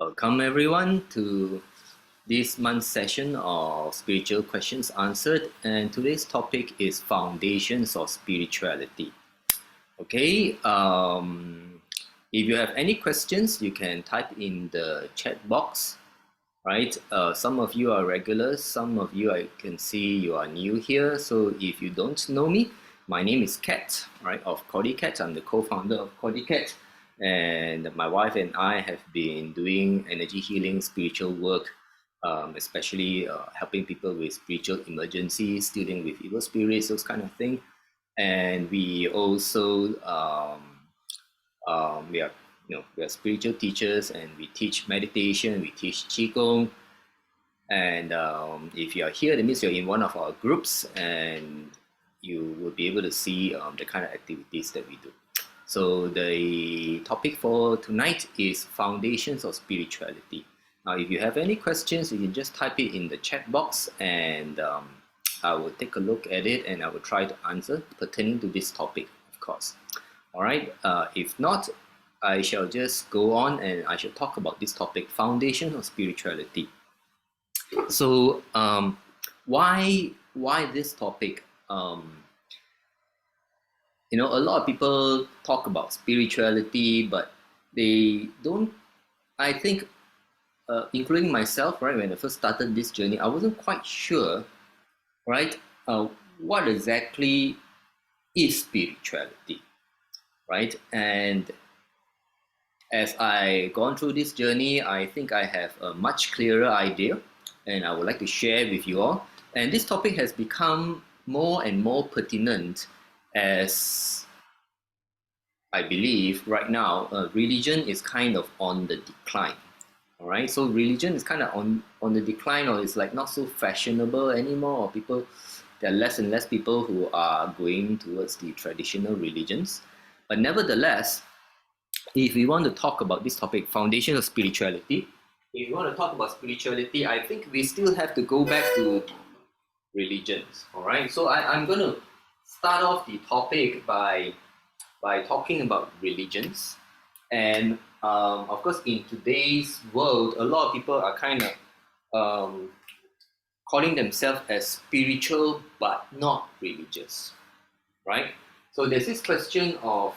Welcome everyone to this month's session of Spiritual Questions Answered, and today's topic is Foundations of Spirituality. Okay, if you have any questions, you can type in the chat box, right? Some of you are regulars, some of you I can see you are new here, so if you don't know me, my name is Kat, right, of CordyKet. I'm the co-founder of CordyKet. And my wife and I have been doing energy healing, spiritual work, especially helping people with spiritual emergencies, dealing with evil spirits, those kind of things. And we also we are spiritual teachers, and we teach meditation, we teach qigong. And if you are here, that means you're in one of our groups, and you will be able to see the kind of activities that we do. So the topic for tonight is Foundations of Spirituality. Now, if you have any questions, you can just type it in the chat box, and I will take a look at it, and I will try to answer pertaining to this topic, of course. All right. If not, I shall just go on, and I shall talk about this topic, Foundations of Spirituality. So, why this topic? A lot of people talk about spirituality, but they don't, I think, including myself, right, when I first started this journey, I wasn't quite sure, right, what exactly is spirituality, right? And as I gone through this journey, I think I have a much clearer idea, and I would like to share with you all. And this topic has become more and more pertinent as I believe right now religion is kind of on the decline. All right, so religion is kind of on the decline, or it's like not so fashionable anymore, or people, there are less and less people who are going towards the traditional religions. But nevertheless, if we want to talk about this topic, foundation of spirituality, if we want to talk about spirituality, I think we still have to go back to religions. All right, so I'm going to start off the topic by talking about religions. And of course, in today's world, a lot of people are kind of calling themselves as spiritual but not religious, right? So there's this question of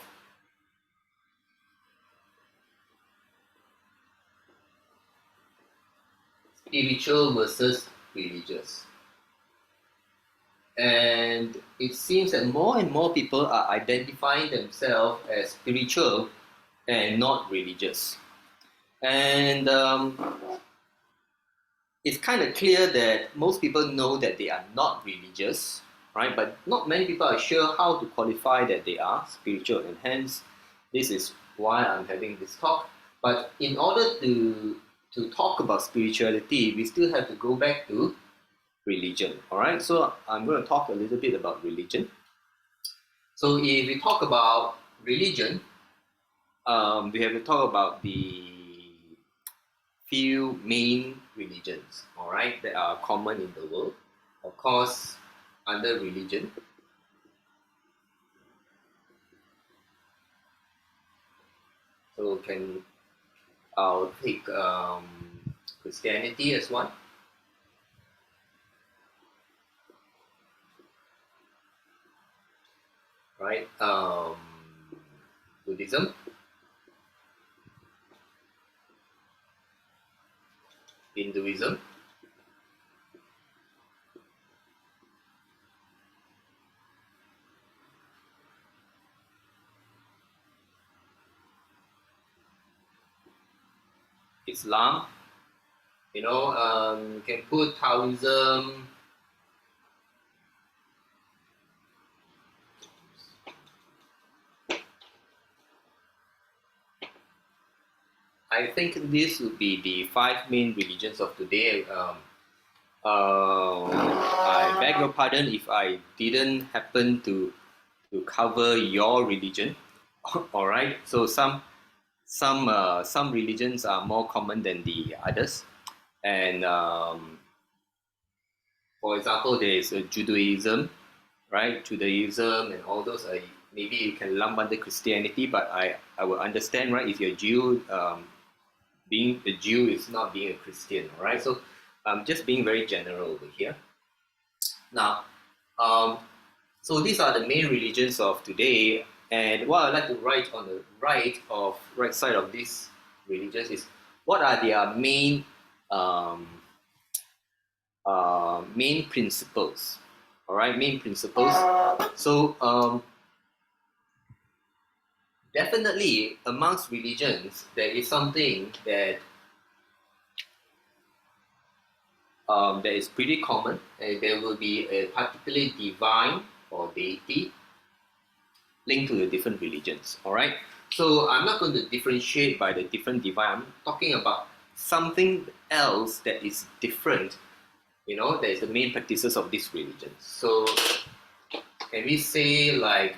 spiritual versus religious. And it seems that more and more people are identifying themselves as spiritual and not religious. And it's kind of clear that most people know that they are not religious, right? But not many people are sure how to qualify that they are spiritual, and hence this is why I'm having this talk. But in order to talk about spirituality, we still have to go back to religion. All right, so I'm going to talk a little bit about religion. So if we talk about religion, we have to talk about the few main religions, all right, that are common in the world. Of course, under religion, so I'll take Christianity as one. Right, Buddhism, Hinduism, Islam, you can put Taoism, I think this would be the 5 main religions of today. I beg your pardon if I didn't happen to cover your religion. All right, so some religions are more common than the others, and for example, there is Judaism, right? Judaism and all those. Maybe you can lump under Christianity, but I will understand, right? If you're Jew, being a Jew is not being a Christian, all right? So I'm just being very general over here. Now, um, so these are the main religions of today, and what I'd like to write on the right side of these religions is what are their um, main principles. All right, main principles. So definitely amongst religions, there is something that is pretty common, and there will be a particular divine or deity linked to the different religions. All right. So I'm not going to differentiate by the different divine. I'm talking about something else that is different. That is the main practices of these religions. So can we say like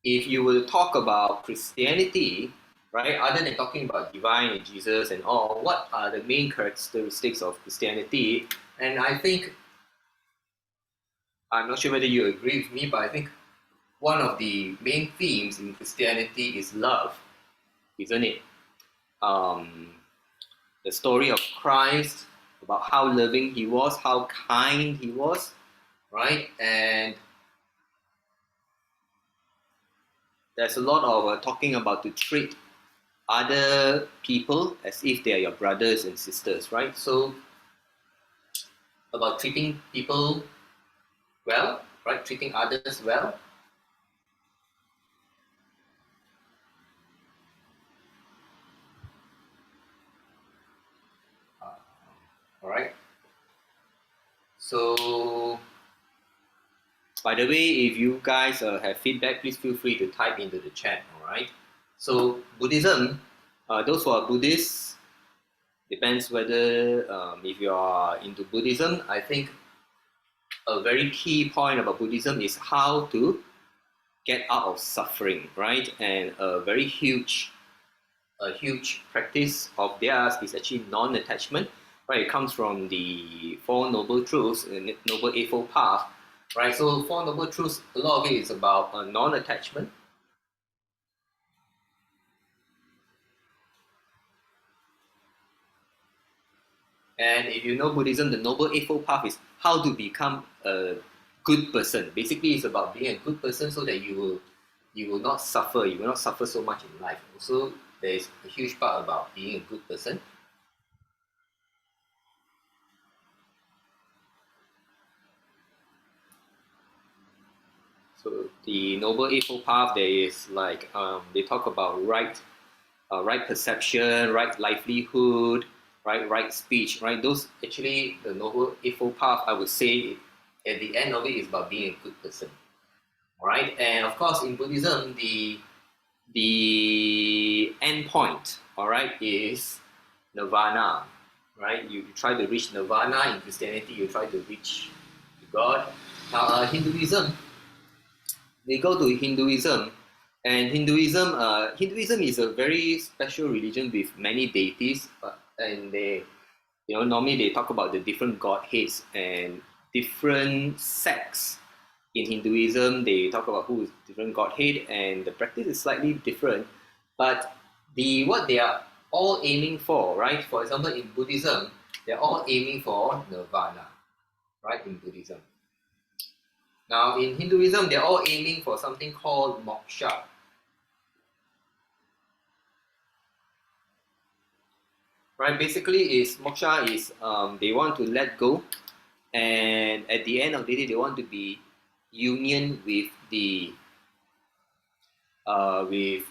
if you will talk about Christianity, right? Other than talking about divine and Jesus and all, what are the main characteristics of Christianity? And I think I'm not sure whether you agree with me, but I think one of the main themes in Christianity is love, isn't it? The story of Christ, about how loving he was, how kind he was, right? And there's a lot of talking about to treat other people as if they are your brothers and sisters, right? So about treating people well, right? Treating others well. All right. So, by the way, if you guys have feedback, please feel free to type into the chat. All right. So Buddhism, those who are Buddhists, depends whether if you are into Buddhism. I think a very key point about Buddhism is how to get out of suffering, right? And a huge practice of theirs is actually non-attachment, right? It comes from the Four Noble Truths, the Noble Eightfold Path, right? So Four Noble Truths, a lot of it is about non-attachment. And if you know Buddhism, the Noble Eightfold Path is how to become a good person. Basically, it's about being a good person so that you will not suffer. You will not suffer so much in life. Also, there is a huge part about being a good person. So the Noble Eightfold Path, there is like they talk about right perception, right livelihood, right speech, right. Those actually the Noble Eightfold Path. I would say at the end of it is about being a good person, all right. And of course, in Buddhism, the end point, all right, is nirvana, right. You try to reach nirvana. In Christianity, you try to reach God. Now, Hinduism, they go to Hinduism, and Hinduism is a very special religion with many deities, and they, normally they talk about the different godheads and different sects. In Hinduism, they talk about who is different godhead, and the practice is slightly different, but what they are all aiming for, right? For example, in Buddhism, they're all aiming for nirvana, right? In Buddhism. Now, in Hinduism, they're all aiming for something called moksha. Right? Basically, is moksha is they want to let go, and at the end of the day, they want to be union with with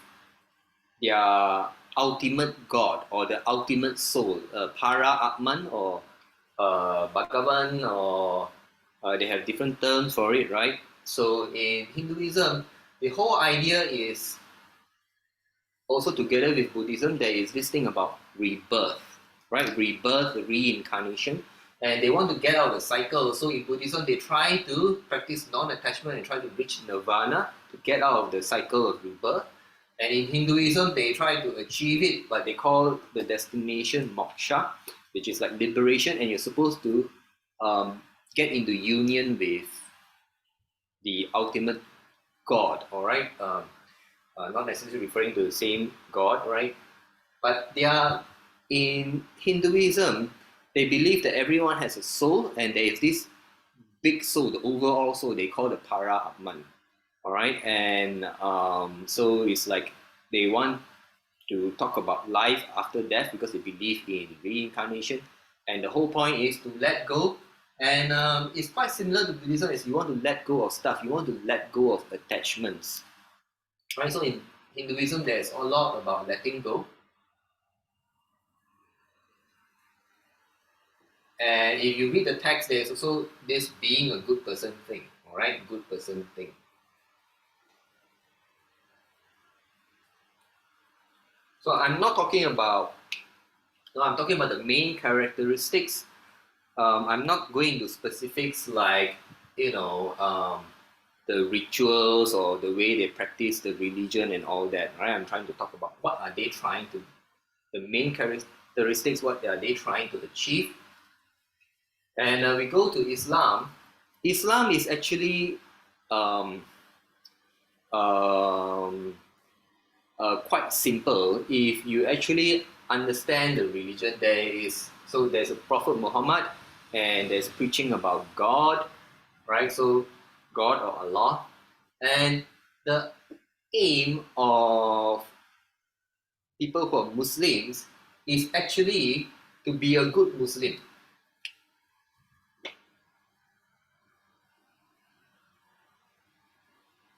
their ultimate God or the ultimate soul, para Atman or Bhagavan, or they have different terms for it, right? So in Hinduism, the whole idea is also together with Buddhism, there is this thing about rebirth, right? Rebirth, reincarnation, and they want to get out of the cycle. So in Buddhism, they try to practice non-attachment and try to reach nirvana to get out of the cycle of rebirth. And in Hinduism, they try to achieve it, but they call the destination moksha, which is like liberation, and you're supposed to get into union with the ultimate God, all right? Not necessarily referring to the same God, right? But they are in Hinduism, they believe that everyone has a soul, and there is this big soul, the overall soul they call the para atman. All right, and so it's like they want to talk about life after death because they believe in reincarnation, and the whole point is to let go. And it's quite similar to Buddhism, as you want to let go of stuff, you want to let go of attachments, right? So in Hinduism, there's a lot about letting go. And if you read the text, there's also this being a good person thing, all right? Good person thing. So I'm not talking about, no, I'm talking about the main characteristics. I'm not going into specifics like, you know, the rituals or the way they practice the religion and all that, right? I'm trying to talk about what are they trying to, the main characteristics, what are they trying to achieve. And we go to Islam. Islam is actually um, um, quite simple. If you actually understand the religion, there's a Prophet Muhammad, and there's preaching about God, right? So God or Allah, and the aim of people who are Muslims is actually to be a good Muslim.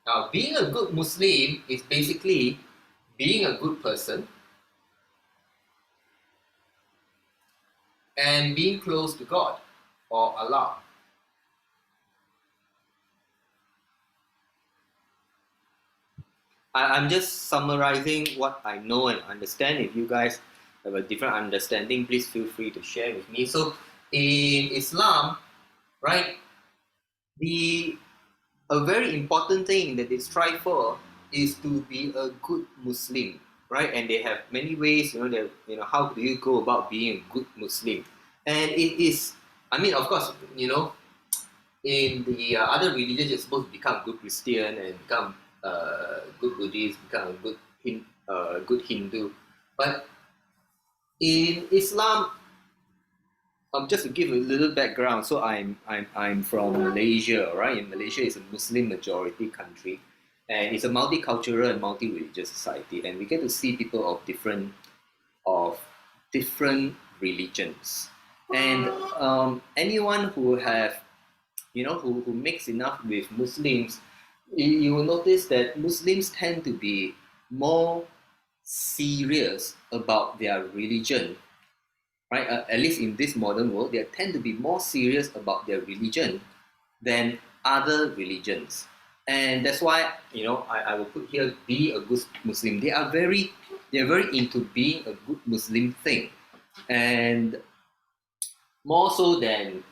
Now, being a good Muslim is basically being a good person and being close to God or Allah. I'm just summarizing what I know and understand. If you guys have a different understanding, please feel free to share with me. So, in Islam, right, the a very important thing that they strive for is to be a good Muslim, right? And they have many ways, how do you go about being a good Muslim? And it is, I mean, of course, in the other religions, you're supposed to become a good Christian and become good Buddhist, become a good Hindu. But in Islam, just to give a little background, so I'm from Malaysia, right? And Malaysia is a Muslim majority country, and it's a multicultural and multi-religious society, and we get to see people of different religions, and anyone who have who mix enough with Muslims, you will notice that Muslims tend to be more serious about their religion, right? At least in this modern world, they tend to be more serious about their religion than other religions. And that's why, I will put here, be a good Muslim. They're very into being a good Muslim thing. And more so than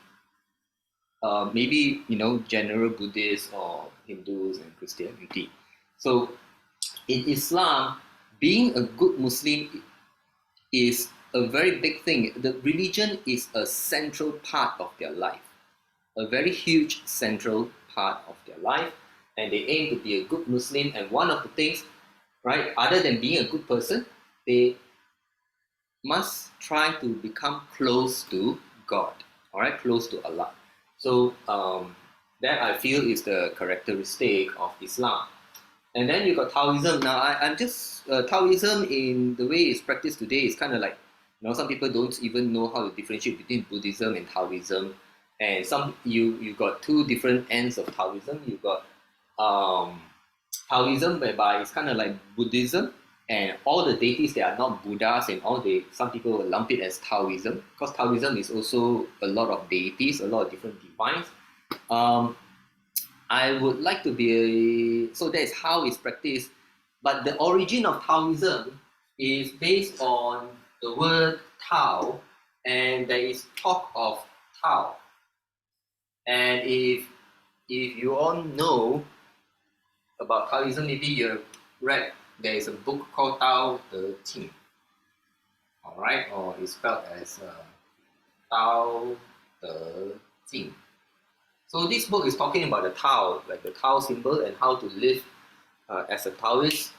maybe, general Buddhists or Hindus and Christianity. So in Islam, being a good Muslim is a very big thing. The religion is a central part of their life, a very huge central part of their life, and they aim to be a good Muslim. And one of the things, right, other than being a good person, they must try to become close to God, all right, close to Allah. So that I feel is the characteristic of Islam. And then you got Taoism. Now, I'm just Taoism in the way it's practiced today is kind of like, some people don't even know how to differentiate between Buddhism and Taoism. And you got two different ends of Taoism. You got Taoism, whereby it's kind of like Buddhism, and all the deities that are not Buddhas and some people will lump it as Taoism, because Taoism is also a lot of deities, a lot of different divines. I would like to so that is how it's practiced. But the origin of Taoism is based on the word Tao, and there is talk of Tao. And if you all know about Taoism, maybe you've read, there is a book called Tao Te Ching, all right, or it's spelled as Tao Te Ching. So this book is talking about the Tao, like the Tao symbol, and how to live as a Taoist.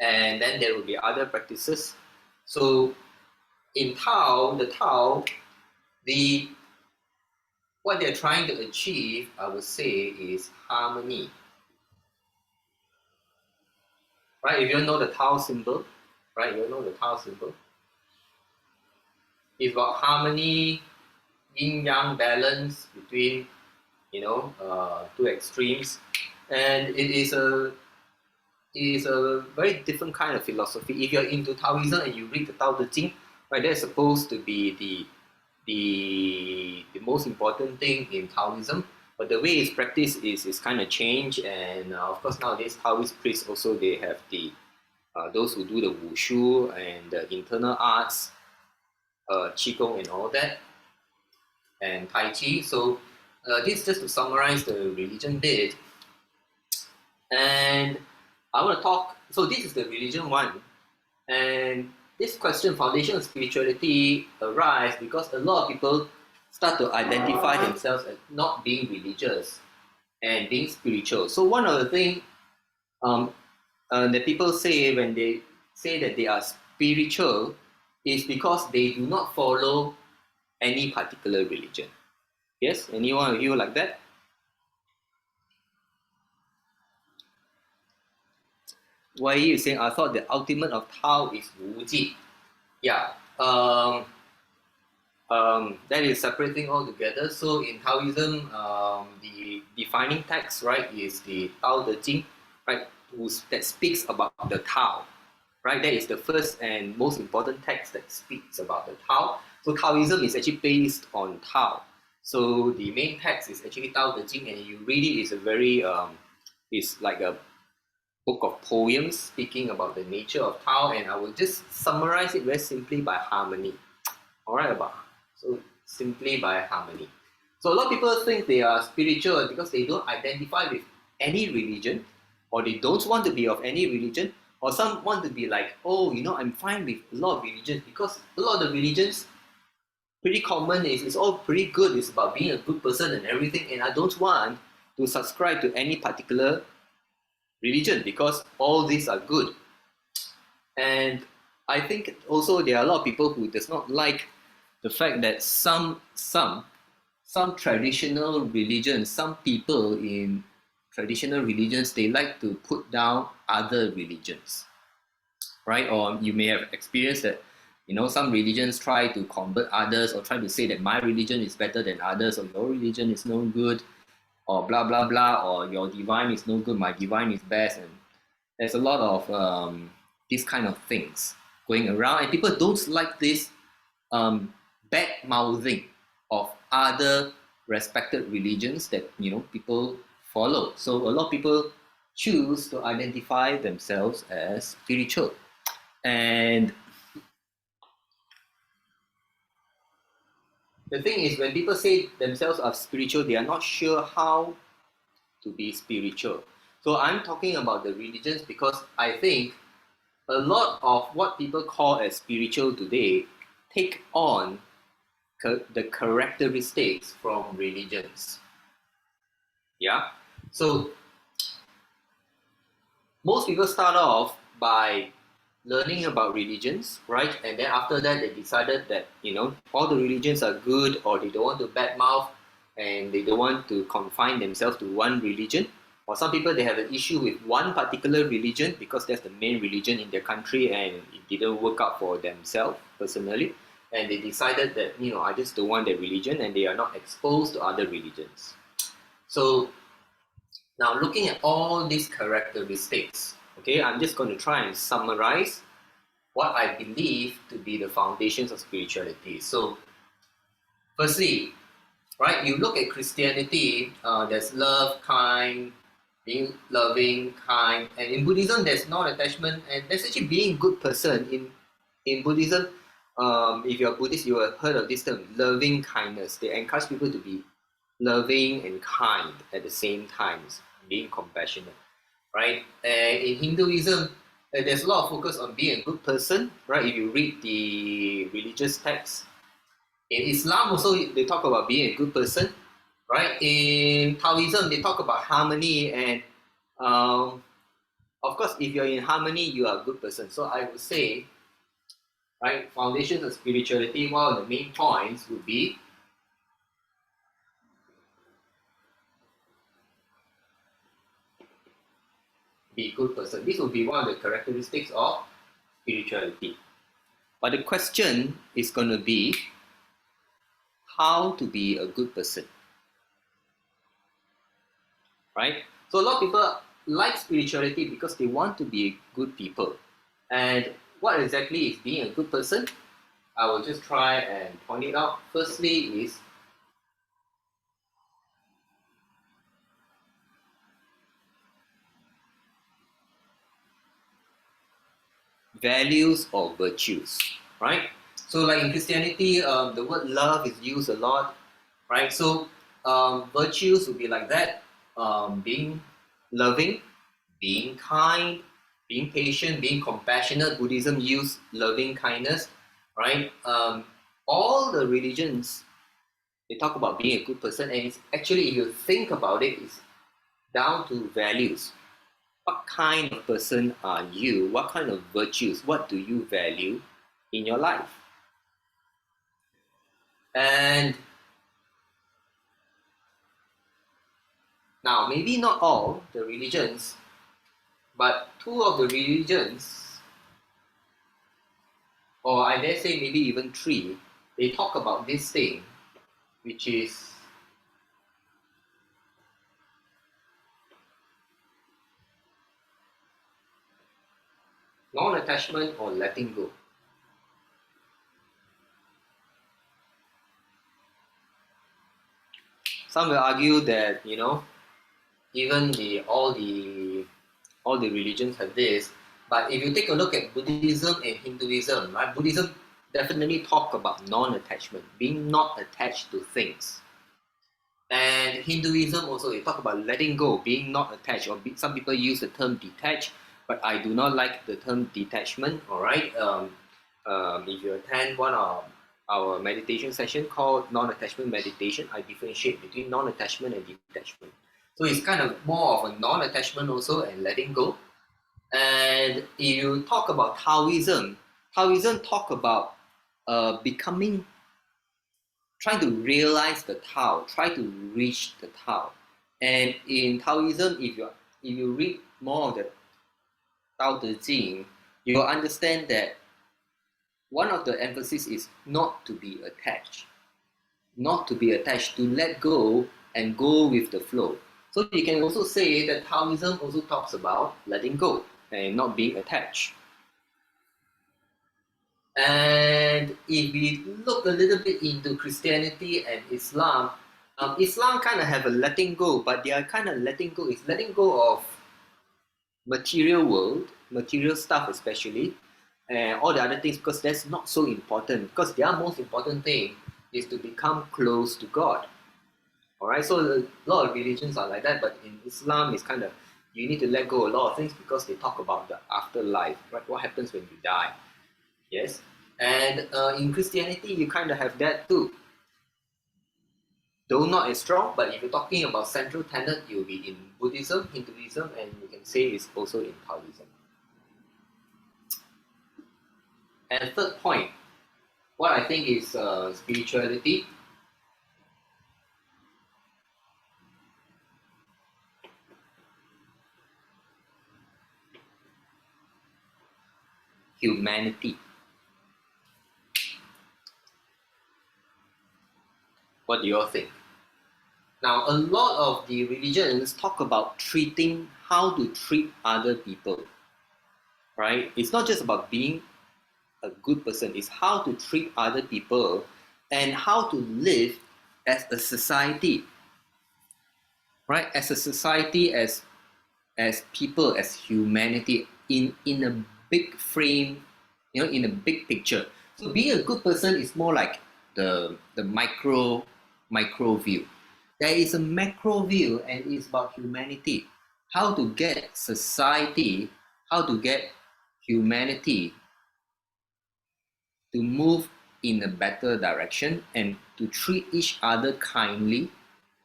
And then there will be other practices So in Tao, what they're trying to achieve, I would say, is harmony. Right? If you know the Tao symbol, right? You know the Tao symbol. It's about harmony, yin yang balance between two extremes, and it is a very different kind of philosophy. If you're into Taoism and you read the Tao Te Ching, right, that's supposed to be the most important thing in Taoism. But the way it's practiced is kind of changed, and of course nowadays Taoist priests also, they have the those who do the wushu and the internal arts, qigong and all that, and tai chi. So this is just to summarize the religion bit, and I want to talk. So this is the religion one, and this question, foundation of spirituality, arise because a lot of people start to identify themselves as not being religious and being spiritual. So one of the things that people say when they say that they are spiritual is because they do not follow any particular religion. Yes, anyone of you like that? Why are you saying, I thought the ultimate of Tao is Wu Ji? Yeah, that is separating altogether. So in Taoism, the defining text, right, is the Tao Te Ching, right, that speaks about the Tao, right? That is the first and most important text that speaks about the Tao. So Taoism is actually based on Tao. So the main text is actually Tao Te Ching, and you read it, is a very it's like a book of poems speaking about the nature of Tao, and I will just summarize it very simply by harmony. All right, so simply by harmony. So a lot of people think they are spiritual because they don't identify with any religion, or they don't want to be of any religion, or some want to be like, oh, I'm fine with a lot of religions because a lot of the religions pretty common, it's all pretty good. It's about being a good person and everything, and I don't want to subscribe to any particular religion because all these are good. And I think also there are a lot of people who does not like the fact that some traditional religions, some people in traditional religions, they like to put down other religions, right? Or you may have experienced that, some religions try to convert others, or try to say that my religion is better than others, or your religion is no good, or blah blah blah, or your divine is no good, my divine is best. And there's a lot of these kind of things going around, and people don't like this bad mouthing of other respected religions that people follow. So a lot of people choose to identify themselves as spiritual, and the thing is, when people say themselves are spiritual, they are not sure how to be spiritual. So I'm talking about the religions because I think a lot of what people call as spiritual today take on the characteristics from religions. Yeah. So most people start off by learning about religions, right? And then after that, they decided that all the religions are good, or they don't want to badmouth, and they don't want to confine themselves to one religion. Or some people, they have an issue with one particular religion because that's the main religion in their country, and it didn't work out for themselves personally, and they decided that I just don't want that religion, and they are not exposed to other religions. So now, looking at all these characteristics, okay, I'm just going to try and summarize what I believe to be the foundations of spirituality. So firstly, right, you look at Christianity, there's love, kind, being loving, kind, and in Buddhism there's non-attachment, and there's actually being a good person. In Buddhism, if you're Buddhist, you have heard of this term, loving kindness. They encourage people to be loving and kind at the same time, being compassionate, right? And in Hinduism, there's a lot of focus on being a good person, right? If you read the religious texts. In Islam also, they talk about being a good person, right? In Taoism, they talk about harmony, and of course, if you're in harmony, you are a good person. So I would say right? Foundations of spirituality, one of the main points would be be a good person. This would be one of the characteristics of spirituality. But the question is going to be how to be a good person, right? So a lot of people like spirituality because they want to be good people. And what exactly is being a good person? I will just try and point it out. Firstly is values or virtues, right? So like in Christianity, the word love is used a lot, right? So virtues would be like that, being loving, being kind, being patient, being compassionate. Buddhism use loving kindness, right? All the religions, they talk about being a good person, and it's actually, if you think about it, it's down to values. What kind of person are you? What kind of virtues? What do you value in your life? And now, maybe not all the religions, but two of the religions, or I dare say maybe even three, they talk about this thing, which is non-attachment or letting go. Some will argue that even all the religions have this, but if you take a look at Buddhism and Hinduism, right? Buddhism definitely talk about non-attachment, being not attached to things. And Hinduism also, they talk about letting go, being not attached, or some people use the term detached, but I do not like the term detachment. All right, if you attend one of our meditation session called non-attachment meditation, I differentiate between non-attachment and detachment. So it's kind of more of a non-attachment also and letting go. And if you talk about Taoism talk about becoming, trying to realize the Tao, try to reach the Tao. And in Taoism, if you read more of the Tao Te Ching, you will understand that one of the emphasis is not to be attached, not to be attached, to let go and go with the flow. So you can also say that Taoism also talks about letting go and not being attached. And if we look a little bit into Christianity and Islam, Islam kind of have a letting go, but their kind of letting go is letting go of material world, material stuff especially, and all the other things, because that's not so important. Because their most important thing is to become close to God. All right, so a lot of religions are like that, but in Islam, it's kind of, you need to let go a lot of things because they talk about the afterlife, right? What happens when you die? Yes, and in Christianity, you kind of have that too. Though not as strong, but if you're talking about central tenet, you'll be in Buddhism, Hinduism, and you can say it's also in Taoism. And third point, what I think is spirituality. Humanity. What do you all think? Now, a lot of the religions talk about treating, how to treat other people, right? It's not just about being a good person, it's how to treat other people and how to live as a society, right? As a society, as people, as humanity, in a big frame, in a big picture. So being a good person is more like the micro view. There is a macro view, and it's about humanity. How to get society, how to get humanity to move in a better direction and to treat each other kindly,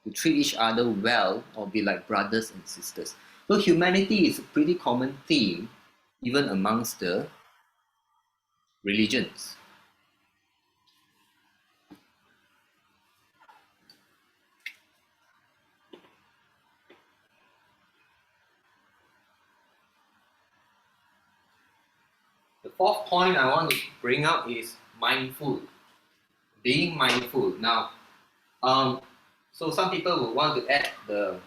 to treat each other well, or be like brothers and sisters. So humanity is a pretty common theme even amongst the religions. The fourth point I want to bring up is mindful, being mindful. Now, so some people will want to add the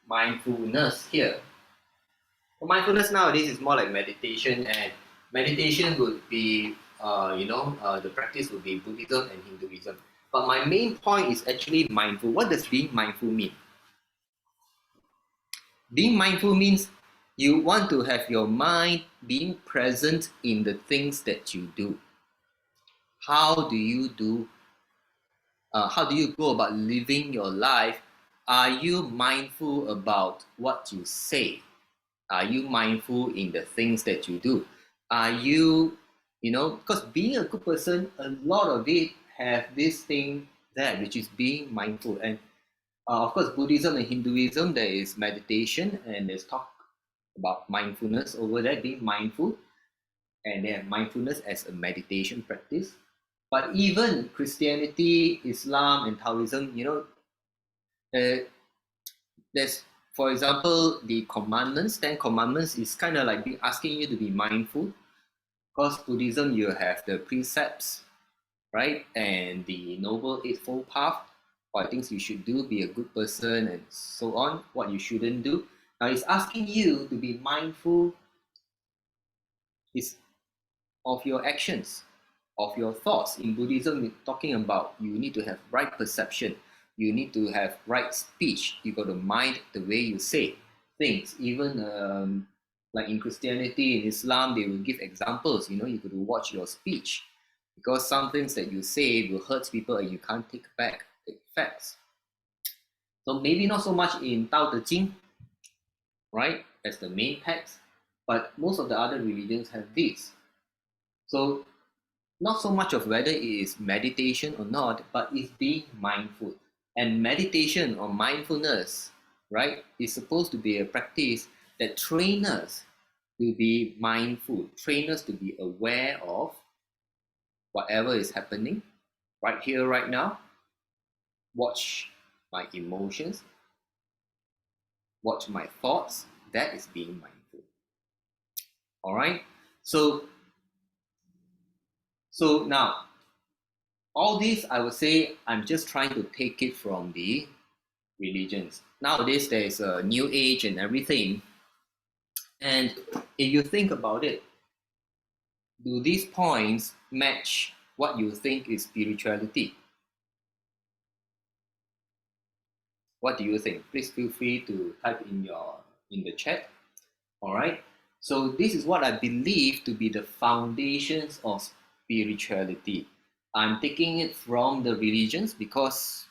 mindfulness here. So mindfulness nowadays is more like meditation, and meditation would be, the practice would be Buddhism and Hinduism. But my main point is actually mindful. What does being mindful mean? Being mindful means you want to have your mind being present in the things that you do. How do you do? How do you go about living your life? Are you mindful about what you say? Are you mindful in the things that you do? Are you, because being a good person, a lot of it have this thing there, which is being mindful. And of course, Buddhism and Hinduism, there is meditation and there's talk about mindfulness over there, being mindful, and they have mindfulness as a meditation practice. But even Christianity, Islam, and Taoism, uh, there's, for example, the commandments, 10 commandments is kind of like asking you to be mindful. Because Buddhism, you have the precepts, right? And the Noble Eightfold Path, what things you should do, be a good person, and so on, what you shouldn't do. Now, it's asking you to be mindful is of your actions, of your thoughts. In Buddhism, we're talking about you need to have right perception, you need to have right speech, you got to mind the way you say things. Even like in Christianity, in Islam, they will give examples. You got to watch your speech because some things that you say will hurt people and you can't take back the effects. So maybe not so much in Tao Te Ching, right, as the main text, but most of the other religions have this. So not so much of whether it is meditation or not, but it's being mindful. And meditation or mindfulness, right, is supposed to be a practice that trains us to be mindful, train us to be aware of whatever is happening right here, right now. Watch my emotions, watch my thoughts. That is being mindful. All right. So now, all this, I would say, I'm just trying to take it from the religions. Nowadays, there is a new age and everything. And if you think about it, do these points match what you think is spirituality? What do you think? Please feel free to type in the chat. All right. So this is what I believe to be the foundations of spirituality. I'm taking it from the religions because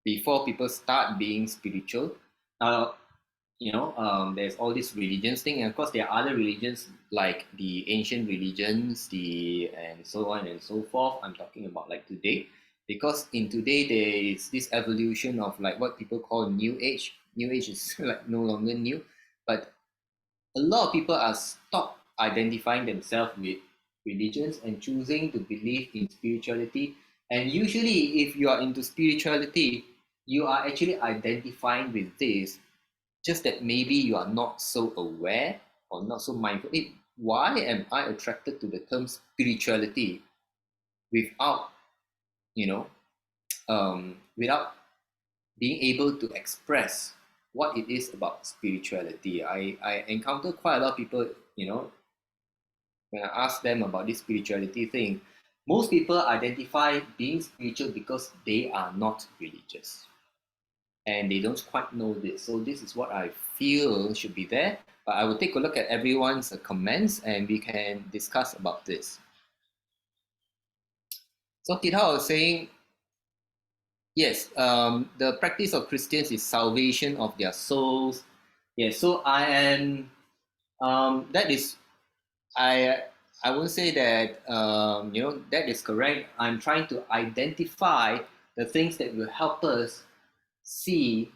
before people start being spiritual, there's all these religions thing, and of course there are other religions like the ancient religions, and so on and so forth. I'm talking about like today, because in today there is this evolution of like what people call new age. New age is like no longer new, but a lot of people are stopped identifying themselves with religions and choosing to believe in spirituality. And usually, if you are into spirituality, you are actually identifying with this, just that maybe you are not so aware or not so mindful. Why am I attracted to the term spirituality without, without being able to express what it is about spirituality? I encounter quite a lot of people, when I ask them about this spirituality thing, most people identify being spiritual because they are not religious. And they don't quite know this. So this is what I feel should be there. But I will take a look at everyone's comments and we can discuss about this. So Tita was saying, yes, the practice of Christians is salvation of their souls. Yes, so I am, that is, I won't say that, that is correct. I'm trying to identify the things that will help us see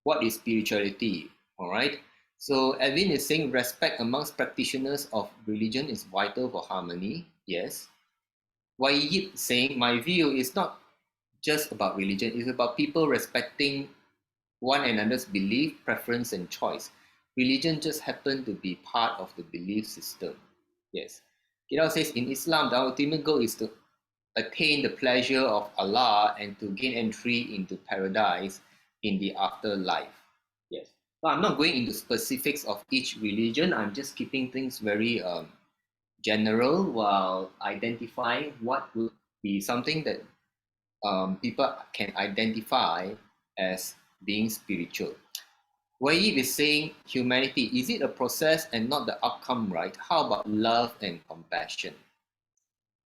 what is spirituality, all right? So Edwin is saying respect amongst practitioners of religion is vital for harmony. Yes. Wai Yip saying my view is not just about religion, it's about people respecting one another's belief, preference, and choice. Religion just happened to be part of the belief system. Yes. Kidao says in Islam, the ultimate goal is to attain the pleasure of Allah and to gain entry into paradise in the afterlife. Yes. So I'm not going into specifics of each religion. I'm just keeping things very general while identifying what would be something that people can identify as being spiritual. Wai is saying humanity, is it a process and not the outcome, right? How about love and compassion?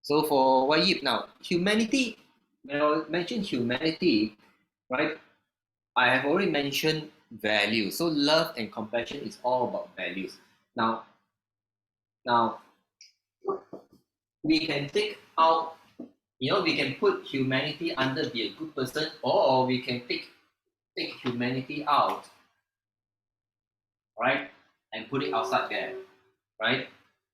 So for Wai now, humanity, when I mention humanity, right, I have already mentioned value. So love and compassion is all about values. Now, we can take out, we can put humanity under be a good person, or we can take humanity out, right, and put it outside there, right?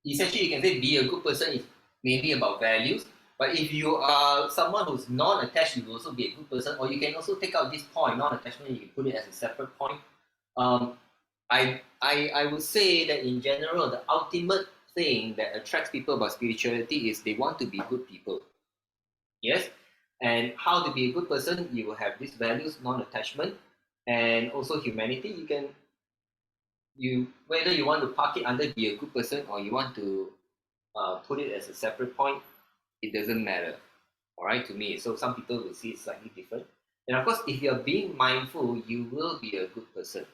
Essentially, you can say be a good person is mainly about values. But if you are someone who's non-attached, you will also be a good person. Or you can also take out this point, non-attachment, you can put it as a separate point. I would say that in general, the ultimate thing that attracts people about spirituality is they want to be good people. Yes, and how to be a good person, you will have these values, non-attachment, and also humanity. Whether you want to park it under be a good person or you want to put it as a separate point, it doesn't matter. All right, to me. So some people will see it slightly different. And of course, if you're being mindful, you will be a good person,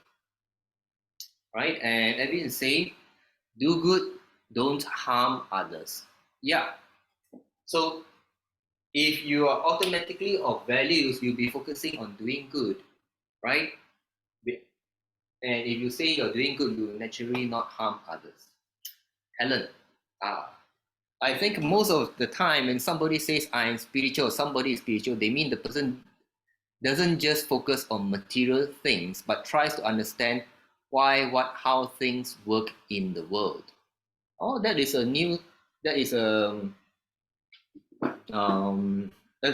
right? And Edwin is saying, do good, don't harm others. Yeah. So if you are automatically of values, you'll be focusing on doing good, right? And if you say you're doing good, you will naturally not harm others. Helen, I think most of the time when somebody says I am spiritual, somebody is spiritual, they mean the person doesn't just focus on material things, but tries to understand why, what, how things work in the world. Oh, that is the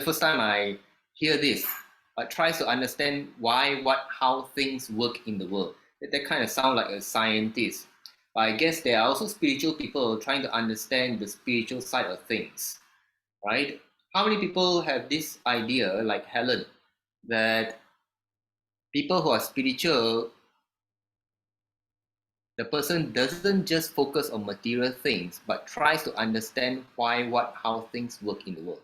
first time I hear this. Tries to understand why, what, how things work in the world. That kind of sound like a scientist. But I guess there are also spiritual people trying to understand the spiritual side of things, right? How many people have this idea, like Helen, that people who are spiritual, the person doesn't just focus on material things, but tries to understand why, what, how things work in the world?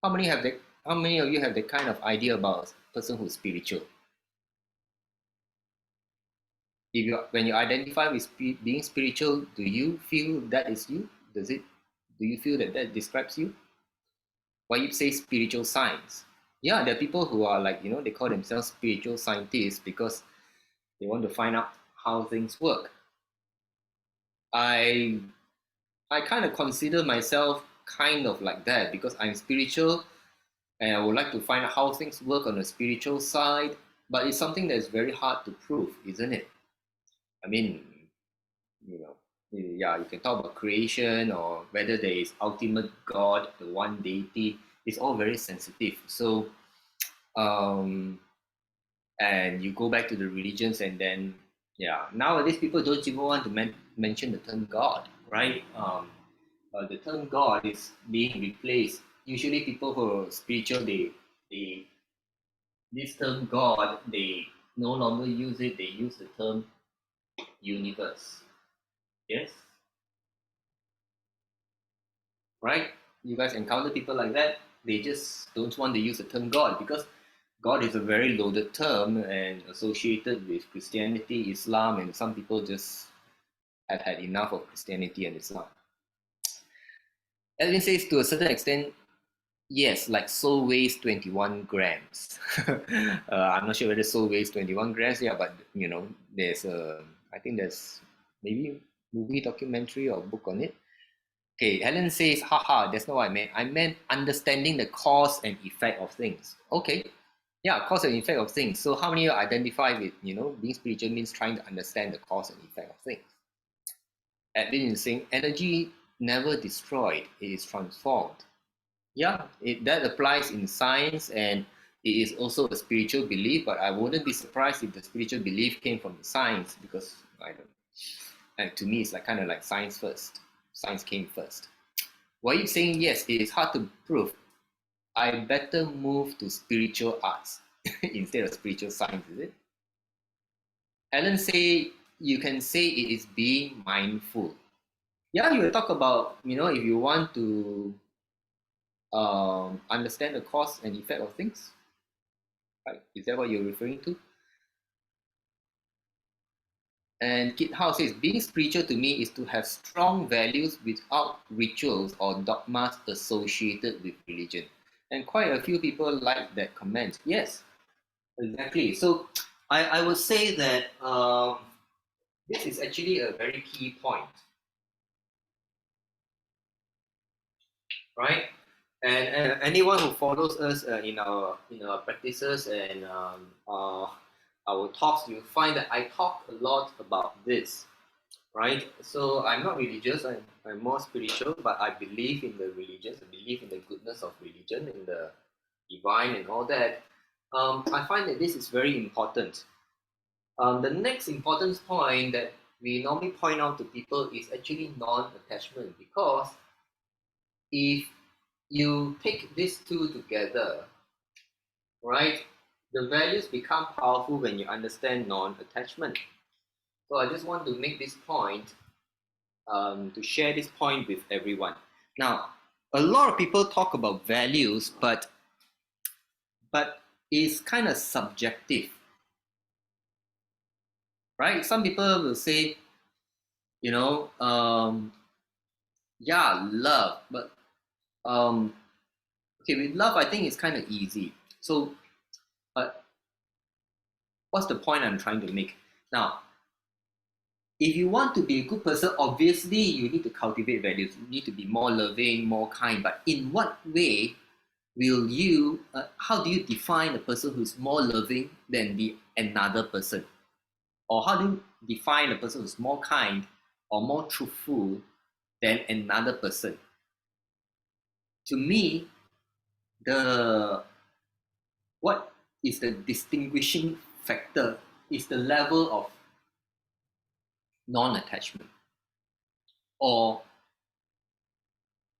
How many have that? How many of you have that kind of idea about a person who's spiritual? If you, when you identify with being spiritual, do you feel that is you? Does it? Do you feel that that describes you? Why you say spiritual science? Yeah, there are people who are like, they call themselves spiritual scientists because they want to find out how things work. I kind of consider myself kind of like that because I'm spiritual and I would like to find out how things work on the spiritual side, but it's something that's very hard to prove, isn't it? I mean, yeah, you can talk about creation or whether there is ultimate God, the one deity. It's all very sensitive. So, and you go back to the religions, and then yeah, nowadays people don't even want to mention the term God, right? The term God is being replaced. Usually, people who are spiritual, they this term God, they no longer use it. They use the term universe. Yes, right? You guys encounter people like that. They just don't want to use the term God because God is a very loaded term and associated with Christianity, Islam, and some people just have had enough of Christianity and Islam. Edwin says to a certain extent, yes, like soul weighs 21 grams. I'm not sure whether soul weighs 21 grams, yeah, but there's I think there's maybe movie documentary or book on it. Okay, Helen says, haha, that's not what I meant. I meant understanding the cause and effect of things. Okay, Yeah, cause and effect of things. So how many of you identify with, being spiritual means trying to understand the cause and effect of things? Edwin is saying energy never destroyed, it is transformed. Yeah, that applies in science, and it is also a spiritual belief, but I wouldn't be surprised if the spiritual belief came from the science, because I don't and to me it's like kind of like science first. Science came first. Why are you saying yes, it is hard to prove? I better move to spiritual arts instead of spiritual science, is it? Alan say you can say it is being mindful. Yeah, you will talk about, if you want to understand the cause and effect of things, right? Is that what you're referring to? And Kit Howe says, being spiritual to me is to have strong values without rituals or dogmas associated with religion. And quite a few people like that comment. Yes, exactly. So I would say that this is actually a very key point, right? And anyone who follows us in our practices and our talks, you'll find that I talk a lot about this, right? So I'm not religious, I'm more spiritual, but I believe in the religions, I believe in the goodness of religion, in the divine and all that. I find that this is very important. The next important point that we normally point out to people is actually non-attachment, because if you take these two together, right, the values become powerful when you understand non-attachment. So I just want to make this point, to share this point with everyone. Now, a lot of people talk about values, but it's kind of subjective, right? Some people will say, you know, um, yeah, love, but um, okay, with love, I think it's kind of easy. So, but what's the point I'm trying to make? Now, if you want to be a good person, obviously you need to cultivate values. You need to be more loving, more kind. But in what way will you? How do you define a person who's more loving than the another person, or how do you define a person who's more kind or more truthful than another person? To me, the what is the distinguishing factor is the level of non-attachment, or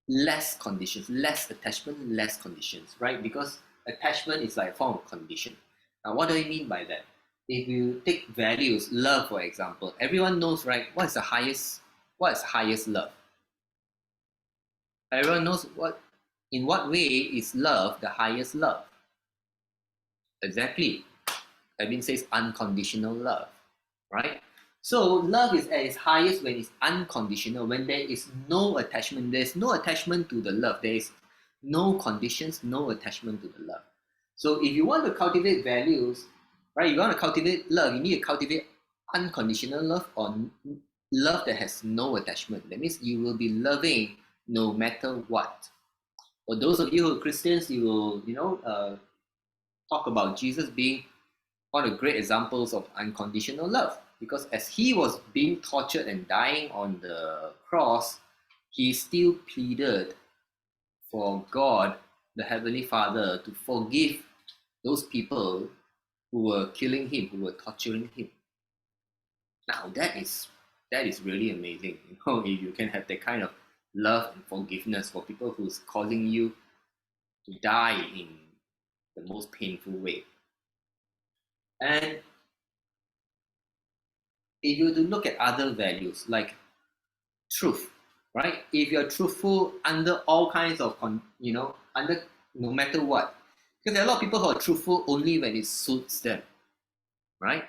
less conditions, less attachment, less conditions, right? Because attachment is like a form of condition. Now, what do I mean by that? If you take values, love, for example, everyone knows, right? What is the highest love? Everyone knows in what way is love the highest love? Exactly. Edwin says unconditional love, right? So love is at its highest when it's unconditional, when there is no attachment. There's no attachment to the love. There is no conditions, no attachment to the love. So if you want to cultivate values, right, you want to cultivate love, you need to cultivate unconditional love, or love that has no attachment. That means you will be loving no matter what. For those of you who are Christians, you will, talk about Jesus being one of the great examples of unconditional love, because as he was being tortured and dying on the cross, he still pleaded for God, the Heavenly Father, to forgive those people who were killing him, who were torturing him. Now that is really amazing. If you can have that kind of love and forgiveness for people who's causing you to die in the most painful way. And if you were to look at other values like truth, right? If you're truthful under all kinds of, under no matter what, because there are a lot of people who are truthful only when it suits them, right?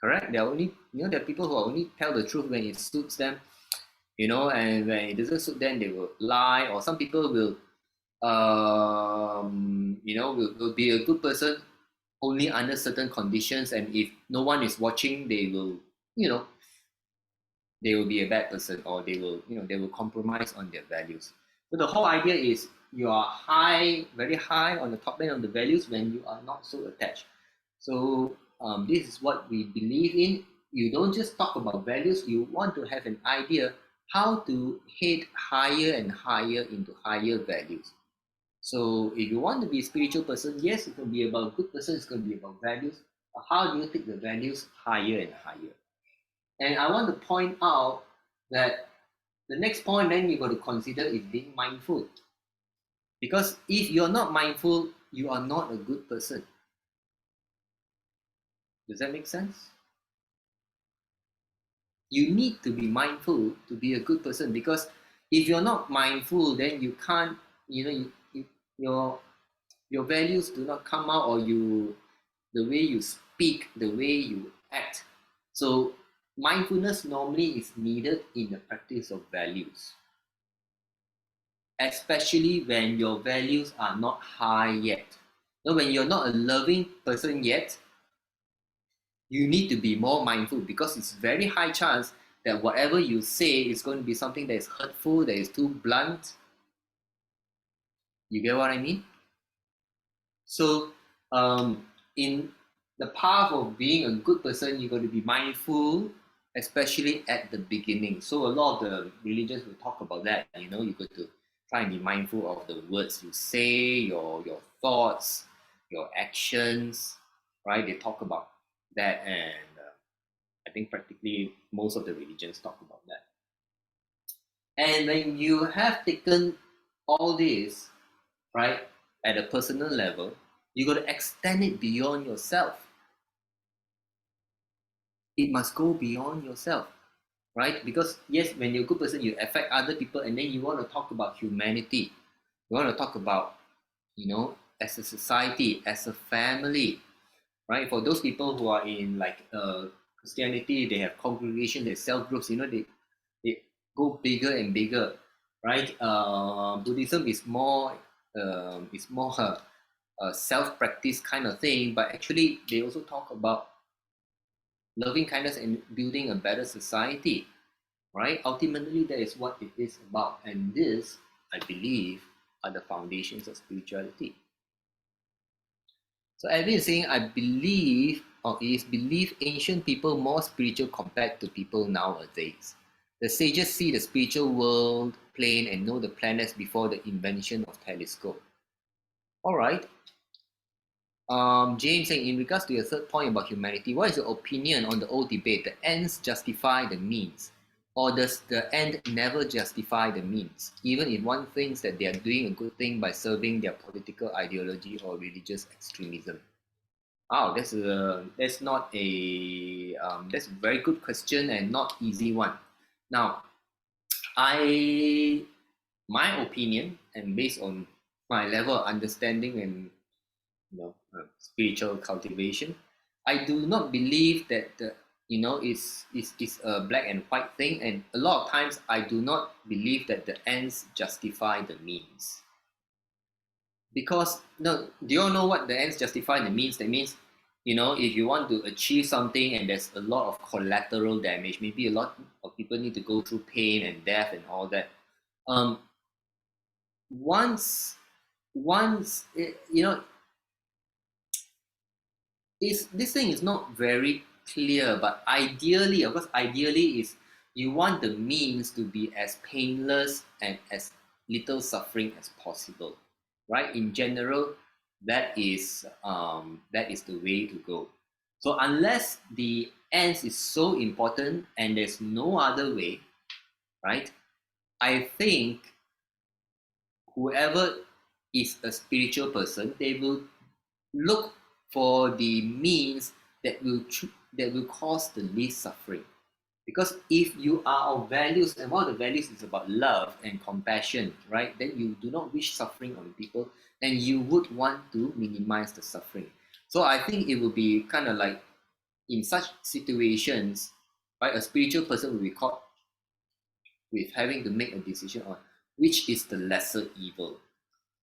Correct? There are people who only tell the truth when it suits them, and when it doesn't suit them, they will lie. Or some people will be a good person only under certain conditions, and if no one is watching, you know, they will be a bad person, or they will compromise on their values. So the whole idea is you are high, very high on the top end of the values when you are not so attached. So this is what we believe in. You don't just talk about values, you want to have an idea how to head higher and higher into higher values. So if you want to be a spiritual person, yes, it's going to be about a good person, it's going to be about values. But how do you take the values higher and higher? And I want to point out that the next point then you got to consider is being mindful. Because if you're not mindful, you are not a good person. Does that make sense? You need to be mindful to be a good person, because if you're not mindful, then you can't, your your values do not come out, or the way you speak, the way you act. So mindfulness normally is needed in the practice of values, especially when your values are not high yet. So when you're not a loving person yet, you need to be more mindful, because it's very high chance that whatever you say is going to be something that is hurtful, that is too blunt. You get what I mean? So in the path of being a good person, you got to be mindful, especially at the beginning. So a lot of the religions will talk about that. You got to try and be mindful of the words you say, your thoughts, your actions, right? They talk about that, and I think practically most of the religions talk about that. And when you have taken all this, right, at a personal level, you got to extend it beyond yourself. It must go beyond yourself, right? Because yes, when you're a good person, you affect other people, and then you want to talk about humanity. You want to talk about, as a society, as a family, right? For those people who are in like Christianity, they have congregation, they self groups. They go bigger and bigger, right? Buddhism is more a self practice kind of thing, but actually they also talk about loving kindness and building a better society, right? Ultimately, that is what it is about, and this, I believe, are the foundations of spirituality. So Edwin is saying, I believe, or is believe ancient people more spiritual compared to people nowadays. The sages see the spiritual world plane and know the planets before the invention of telescope. All right. James saying, in regards to your third point about humanity, what is your opinion on the old debate? The ends justify the means, or does the end never justify the means, even if one thinks that they are doing a good thing by serving their political ideology or religious extremism? Oh, that's not a that's a very good question and not easy one. Now, I my opinion, and based on my level of understanding and spiritual cultivation, I do not believe that is a black and white thing, and a lot of times I do not believe that the ends justify the means. Because no, do you all know what the ends justify the means? That means, if you want to achieve something and there's a lot of collateral damage, maybe a lot of people need to go through pain and death and all that. Um, once is this thing is not very clear, but ideally, of course, ideally is you want the means to be as painless and as little suffering as possible, right? In general, that is the way to go. So unless the ends is so important and there's no other way, right? I think whoever is a spiritual person, they will look for the means that will cause the least suffering. Because if you are of values, and one of the values is about love and compassion, right? Then you do not wish suffering on people, and you would want to minimize the suffering. So I think it will be kind of like in such situations, right? A spiritual person will be caught with having to make a decision on which is the lesser evil,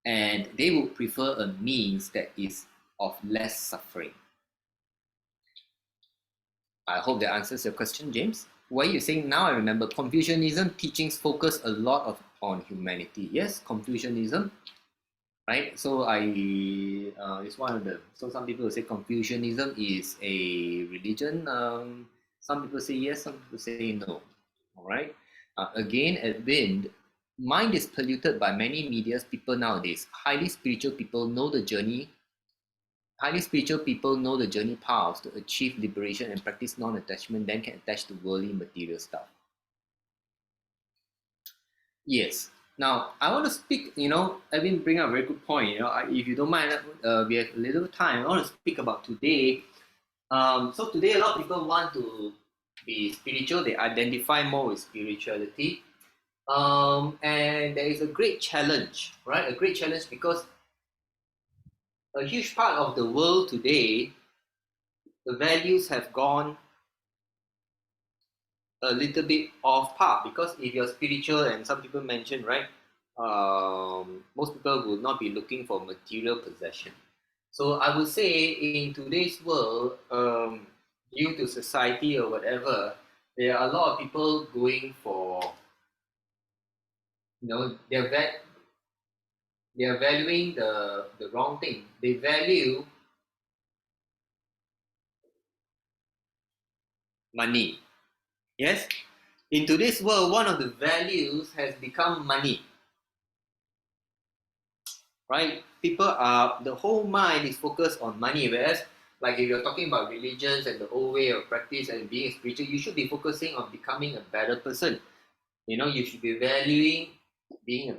and they would prefer a means that is of less suffering. I hope that answers your question, James. What you're saying now, I remember Confucianism teachings focus a lot on humanity. Yes, Confucianism, right? So it's one of the. So some people say Confucianism is a religion. Some people say yes, some people say no. All right. Again, Edwin, mind is polluted by many medias. People nowadays, highly spiritual people know the journey. Highly spiritual people know the journey paths to achieve liberation and practice non-attachment, then can attach to worldly material stuff. Yes. Now, I want to speak, Evan bring up a very good point. If you don't mind, we have a little time. I want to speak about today. So today, a lot of people want to be spiritual. They identify more with spirituality. And there is a great challenge, right? A great challenge because a huge part of the world today, the values have gone a little bit off path, because if you're spiritual, and some people mention, right, most people would not be looking for material possession. So I would say in today's world, due to society or whatever, there are a lot of people going for, they're valuing the wrong thing. They value money. Yes, in today's world, one of the values has become money. Right? People are, the whole mind is focused on money, whereas like if you're talking about religions and the old way of practice and being spiritual, you should be focusing on becoming a better person. You should be valuing being a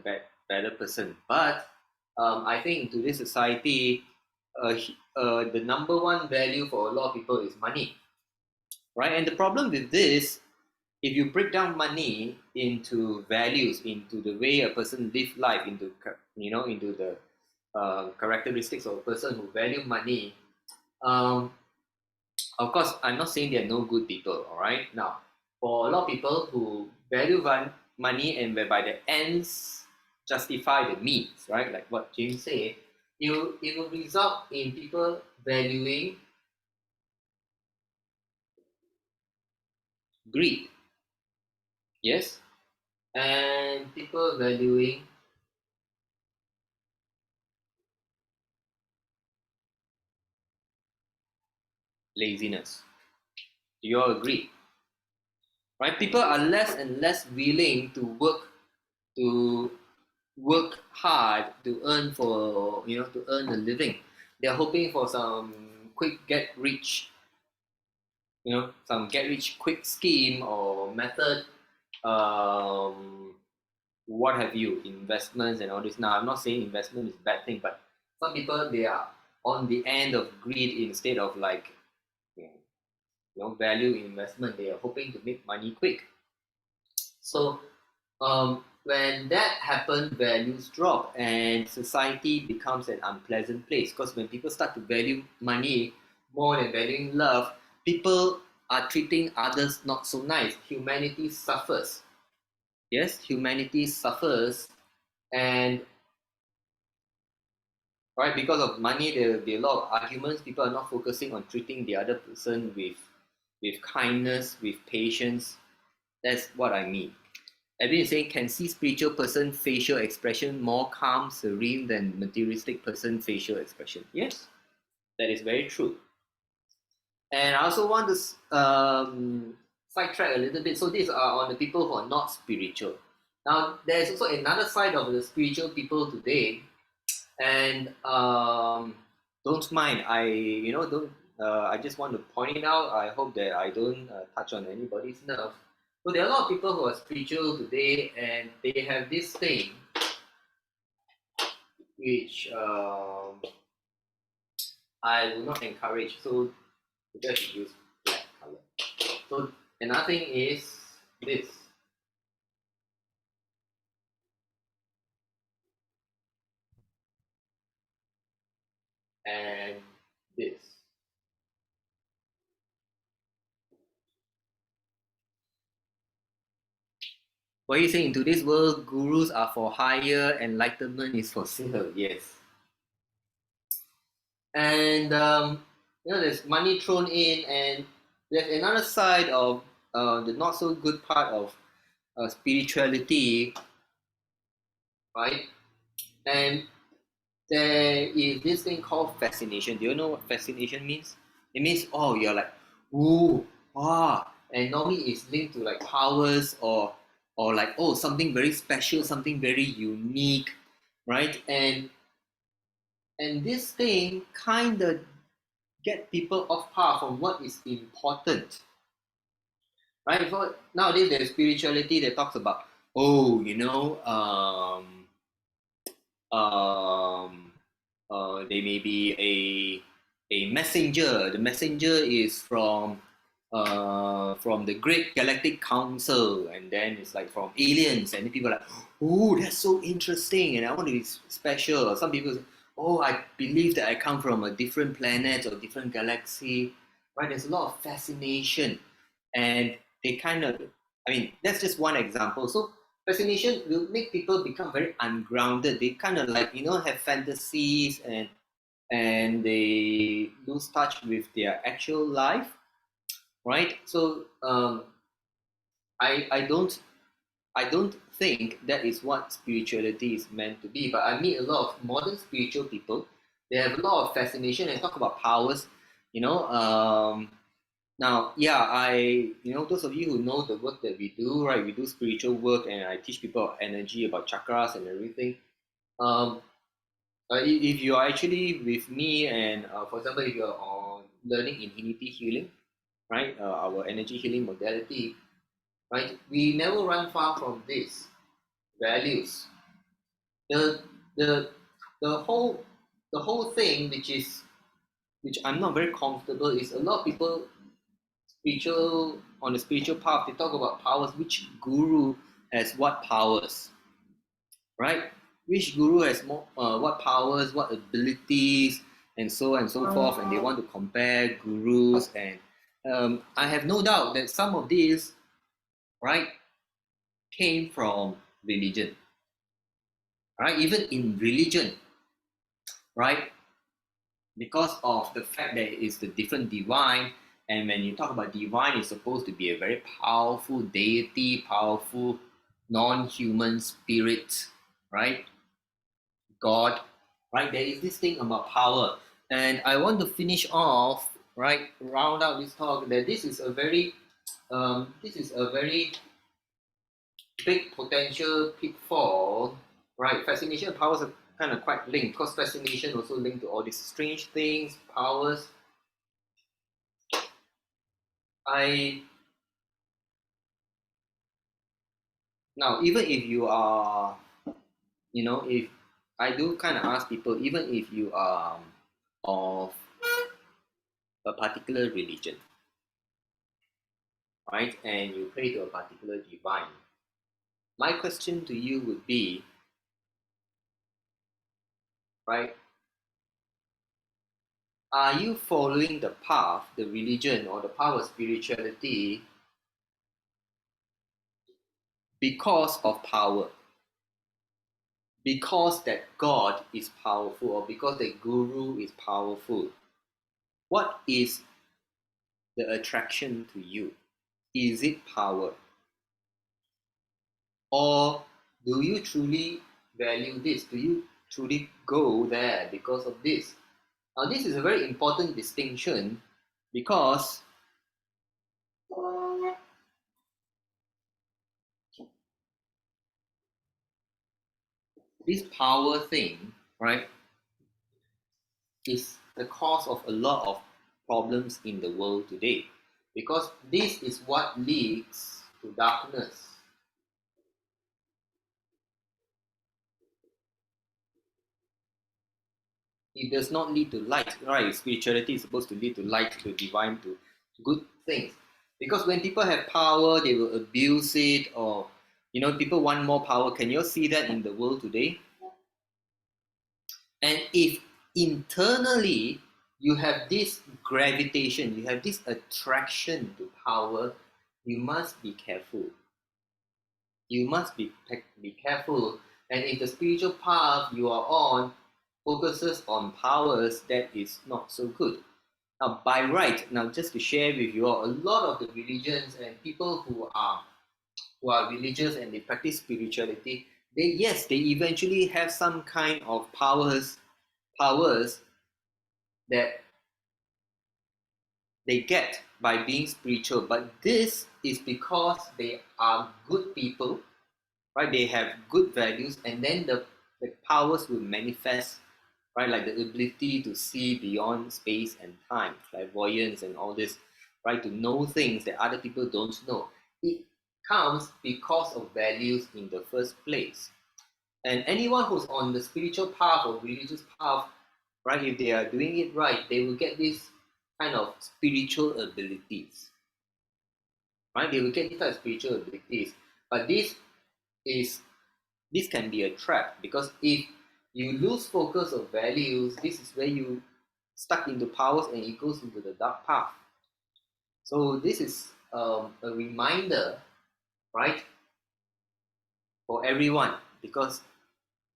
better person. But I think in today's society, the number one value for a lot of people is money, right? And the problem with this, if you break down money into values, into the way a person live life, into the characteristics of a person who value money, um, of course, I'm not saying there are no good people. All right, now for a lot of people who value money, and whereby the ends justify the means, right? Like what James said, it will result in people valuing greed, yes, and people valuing laziness. Do you all agree? Right? People are less and less willing to to work hard to earn to earn a living. They're hoping for some quick get rich, some get rich quick scheme or method, um, what have you, investments and all this. Now, I'm not saying investment is a bad thing, but some people, they are on the end of greed instead of like, value investment. They are hoping to make money quick. So when that happens, values drop and society becomes an unpleasant place, because when people start to value money more than valuing love, people are treating others not so nice. Humanity suffers. Yes, humanity suffers. And right, because of money, there will be a lot of arguments. People are not focusing on treating the other person with kindness, with patience. That's what I mean. Edwin is saying, can see spiritual person facial expression more calm, serene than materialistic person facial expression. Yes, that is very true. And I also want to sidetrack a little bit. So these are on the people who are not spiritual. Now, there's also another side of the spiritual people today, and don't mind. Don't. I just want to point it out. I hope that I don't touch on anybody's nerve. So there are a lot of people who are spiritual today, and they have this thing which I will not encourage. So you guys should use black color. So another thing is this. And this. What are you saying? In today's world, gurus are for hire, enlightenment is for sale. Yes. And there's money thrown in, and there's another side of the not so good part of spirituality, right? And there is this thing called fascination. Do you know what fascination means? It means, oh, you're like, ooh, ah, and normally it's linked to like powers or like, oh, something very special, something very unique, right? And this thing kind of get people off path from what is important, right? For nowadays, there's spirituality that talks about, oh, um, they may be a messenger. The messenger is from the Great Galactic Council, and then it's like from aliens, and people are like, oh, that's so interesting, and I want to be special. Or some people say, oh, I believe that I come from a different planet or different galaxy, right? There's a lot of fascination, and they kind of, I mean, that's just one example. So fascination will make people become very ungrounded. They kind of like, have fantasies, and they lose touch with their actual life, right? So I don't think that is what spirituality is meant to be. But I meet a lot of modern spiritual people. They have a lot of fascination and talk about powers. You know, now, yeah, those of you who know the work that we do, right? We do spiritual work, and I teach people about energy, about chakras, and everything. Um, if you are actually with me, and for example, if you're on learning infinity healing, right? Our energy healing modality, right? We never run far from this values. The the the whole thing, which I'm not very comfortable, is a lot of people spiritual on the spiritual path. They talk about powers. Which guru has what powers, right? Which guru has more what powers, what abilities, and so on and so forth. And they want to compare gurus, and I have no doubt that some of these, right, came from religion, right? Even in religion, right? Because of the fact that it's the different divine, and when you talk about divine, it's supposed to be a very powerful deity, powerful non-human spirit, right? God, right? There is this thing about power, and I want to finish off, right? Round out this talk that this is a very big potential pitfall, right? Fascination and powers are kind of quite linked, because fascination also linked to all these strange things, powers. I Now, even if you are, if I do kind of ask people, even if you are of a particular religion, right, and you pray to a particular divine, my question to you would be, right, are you following the path, the religion, or the path of spirituality because of power? Because that God is powerful, or because the guru is powerful? What is the attraction to you? Is it power? Or do you truly value this? Do you truly go there because of this? Now, this is a very important distinction, because this power thing, right, is the cause of a lot of problems in the world today. Because this is what leads to darkness. It does not lead to light, right? Spirituality is supposed to lead to light, to divine, to good things. Because when people have power, they will abuse it, or people want more power. Can you see that in the world today? And if internally you have this gravitation, you have this attraction to power, you must be careful. You must be careful. And if the spiritual path you are on focuses on powers, that is not so good. Now, by right, now just to share with you all, a lot of the religions and people who are religious and they practice spirituality, they eventually have some kind of powers that they get by being spiritual, but this is because they are good people, right? They have good values, and then the powers will manifest, right? Like the ability to see beyond space and time, clairvoyance and all this, right? To know things that other people don't know. It comes because of values in the first place. And anyone who's on the spiritual path or religious path, right, if they are doing it right, they will get this kind of spiritual abilities, right? They will get this type of spiritual abilities. But is this can be a trap, because if you lose focus of values, this is where you stuck into powers and it goes into the dark path. So this is a reminder, right, for everyone, because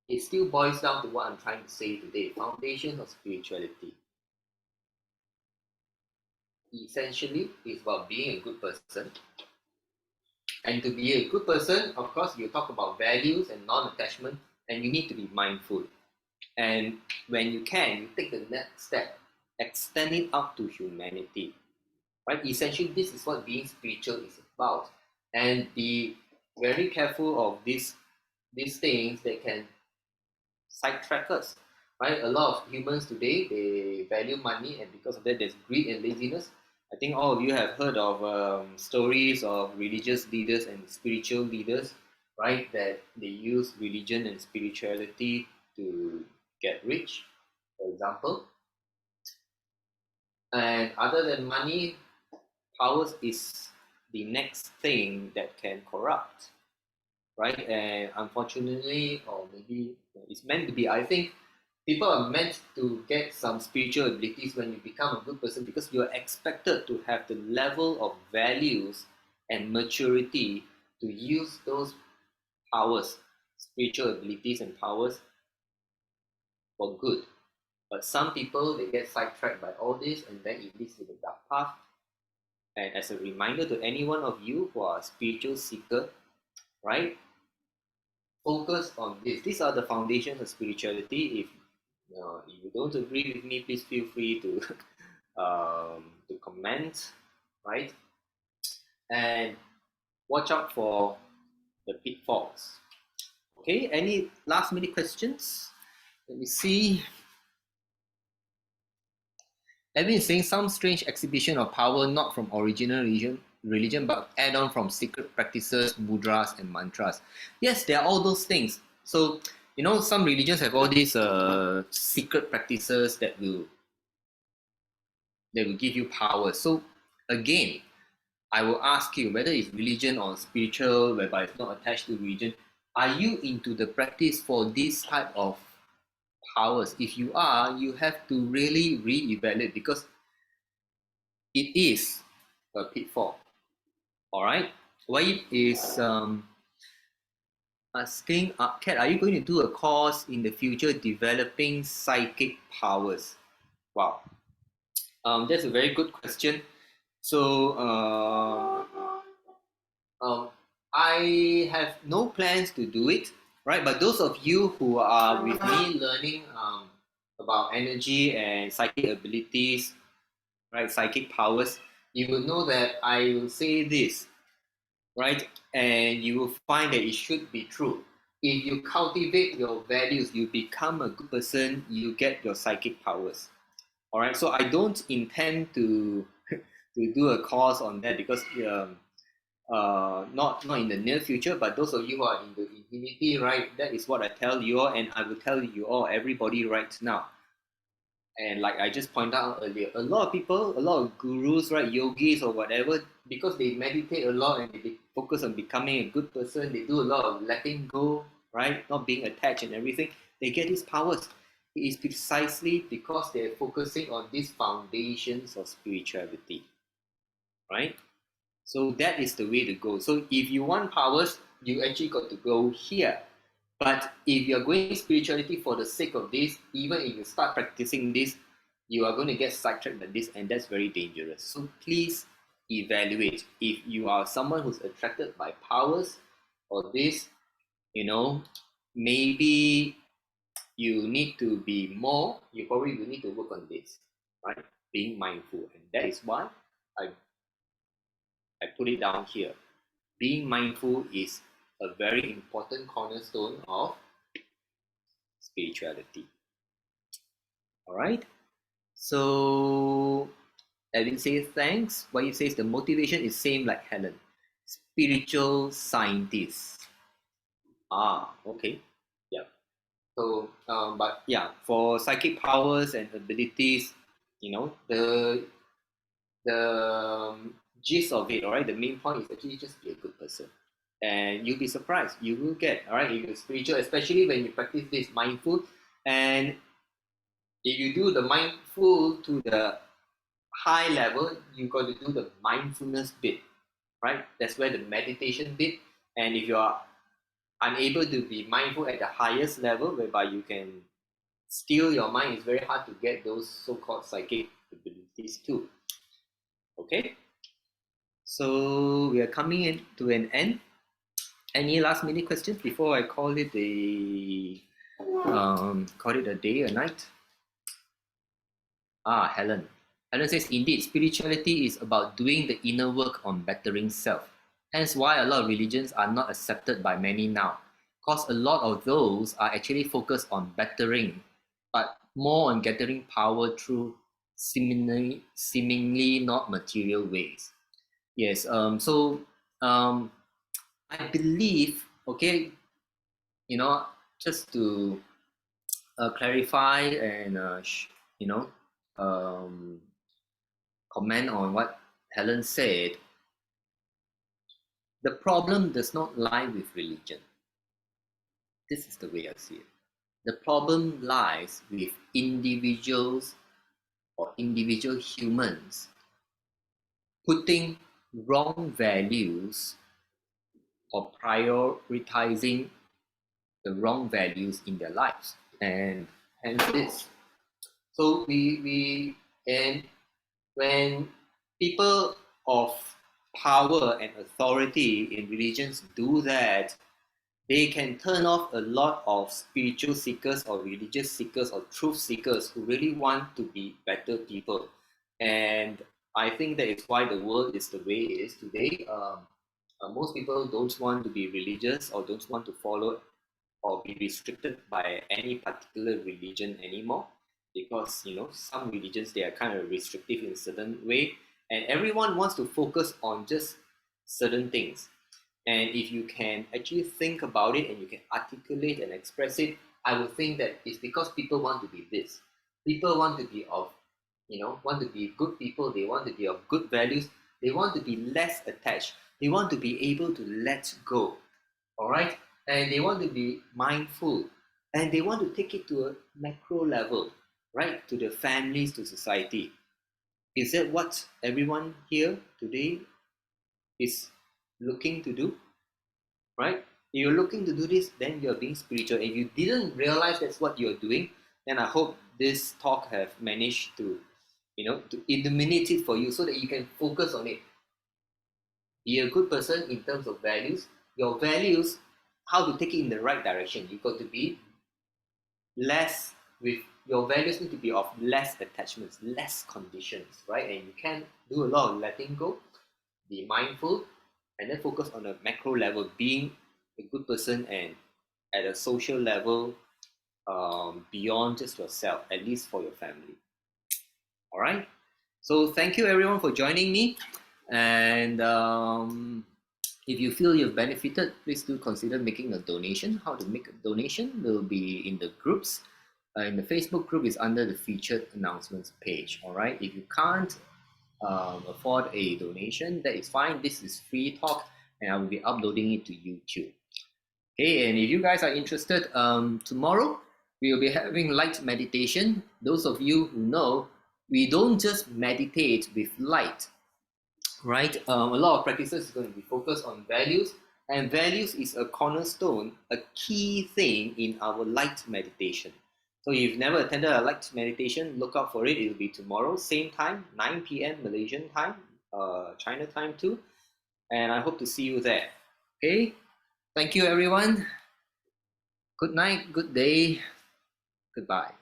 it still boils down to what I'm trying to say today: foundation of spirituality. Essentially, it's about being a good person. And to be a good person, of course, you talk about values and non-attachment, and you need to be mindful. And when you can, you take the next step, extend it out to humanity. Right? Essentially, this is what being spiritual is about. And be very careful of these things that can sidetrack us. Right? A lot of humans today, they value money, and because of that, there's greed and laziness. I think all of you have heard of stories of religious leaders and spiritual leaders, right? That they use religion and spirituality to get rich, for example. And other than money, powers is the next thing that can corrupt, right? And unfortunately, or maybe it's meant to be, I think people are meant to get some spiritual abilities when you become a good person, because you're expected to have the level of values and maturity to use those powers, spiritual abilities and powers, for good. But some people, they get sidetracked by all this, and then it leads to the dark path. And as a reminder to any one of you who are a spiritual seeker, right? Focus on this. These are the foundations of spirituality. If you don't agree with me, please feel free to comment, right? And watch out for the pitfalls. Okay, any last minute questions? Let me see. Evan is saying some strange exhibition of power not from original religion but add on from secret practices, mudras, and mantras. Yes, there are all those things. So, some religions have all these secret practices that will give you power. So, again, I will ask you, whether it's religion or spiritual, whereby it's not attached to religion, are you into the practice for this type of powers? If you are, you have to really re-evaluate, because it is a pitfall. All right. Why is asking, Kat, are you going to do a course in the future developing psychic powers? Wow. That's a very good question. So, I have no plans to do it, right? But those of you who are with me learning about energy and psychic abilities, right, psychic powers, you will know that I will say this, right? And you will find that it should be true. If you cultivate your values, you become a good person, you get your psychic powers. All right. So I don't intend to to do a course on that, because not in the near future. But those of you who are in the infinity, right? That is what I tell you all, and I will tell you all, everybody right now. And like I just pointed out earlier, a lot of people, a lot of gurus, right, yogis or whatever, because they meditate a lot and they focus on becoming a good person, they do a lot of letting go, right, not being attached and everything, they get these powers. It is precisely because they're focusing on these foundations of spirituality, right? So that is the way to go. So if you want powers, you actually got to go here. But if you're going spirituality for the sake of this, even if you start practicing this, you are going to get sidetracked by this, and that's very dangerous. So please evaluate. If you are someone who's attracted by powers or this, you know, maybe you need to be more, you probably will need to work on this, right? Being mindful. And that is why I, I put it down here. Being mindful is a very important cornerstone of spirituality. All right. So Edwin says thanks. What he says the motivation is same like Helen. Spiritual scientist. Ah, okay. Yeah. So, but yeah, for psychic powers and abilities, the gist of it, all right, the main point is actually just be a good person. And you'll be surprised. You will get, all right, if you're spiritual, especially when you practice this mindful. And if you do the mindful to the high level, you got to do the mindfulness bit, right? That's where the meditation bit. And if you are unable to be mindful at the highest level, whereby you can still your mind, is very hard to get those so-called psychic abilities too. Okay, so we are coming in to an end. Any last minute questions before I call it a day, a night? Helen. Helen says, indeed, spirituality is about doing the inner work on bettering self. Hence why a lot of religions are not accepted by many now. Because a lot of those are actually focused on bettering, but more on gathering power through seemingly not material ways. Yes, I believe, okay, just to clarify and, you know, um, comment on what Helen said, the problem does not lie with religion. This is the way I see it. The problem lies with individuals or individual humans putting wrong values or prioritizing the wrong values in their lives. And hence this. So we and when people of power and authority in religions do that, they can turn off a lot of spiritual seekers or religious seekers or truth seekers who really want to be better people. And I think that is why the world is the way it is today. Most people don't want to be religious or don't want to follow or be restricted by any particular religion anymore, because some religions, they are kind of restrictive in a certain way, and everyone wants to focus on just certain things. And if you can actually think about it and you can articulate and express it, I would think that it's because people want to be this. People want to be want to be good people. They want to be of good values. They want to be less attached. They want to be able to let go. All right, and they want to be mindful, and they want to take it to a macro level, right, to the families, to society. Is that what everyone here today is looking to do? Right, if you're looking to do this, then you're being spiritual. If you didn't realize that's what you're doing, then I hope this talk have managed to to illuminate it for you so that you can focus on it. Be a good person in terms of values. Your values, how to take it in the right direction. You got to be less with your values, need to be of less attachments, less conditions, right? And you can do a lot of letting go, be mindful, and then focus on a macro level, being a good person, and at a social level, beyond just yourself, at least for your family. All right. So thank you everyone for joining me, and if you feel you've benefited, please do consider making a donation. How to make a donation will be in the groups. In the Facebook group is under the featured announcements page. All right. If you can't afford a donation, that is fine. This is free talk, and I will be uploading it to YouTube. Okay, and if you guys are interested, tomorrow we will be having light meditation. Those of you who know, we don't just meditate with light, right? A lot of practices is going to be focused on values, and values is a cornerstone, a key thing in our light meditation. So if you've never attended a light meditation, look out for it. It will be tomorrow, same time, 9 p.m. Malaysian time, China time too, and I hope to see you there. Okay, thank you everyone. Good night, good day, goodbye.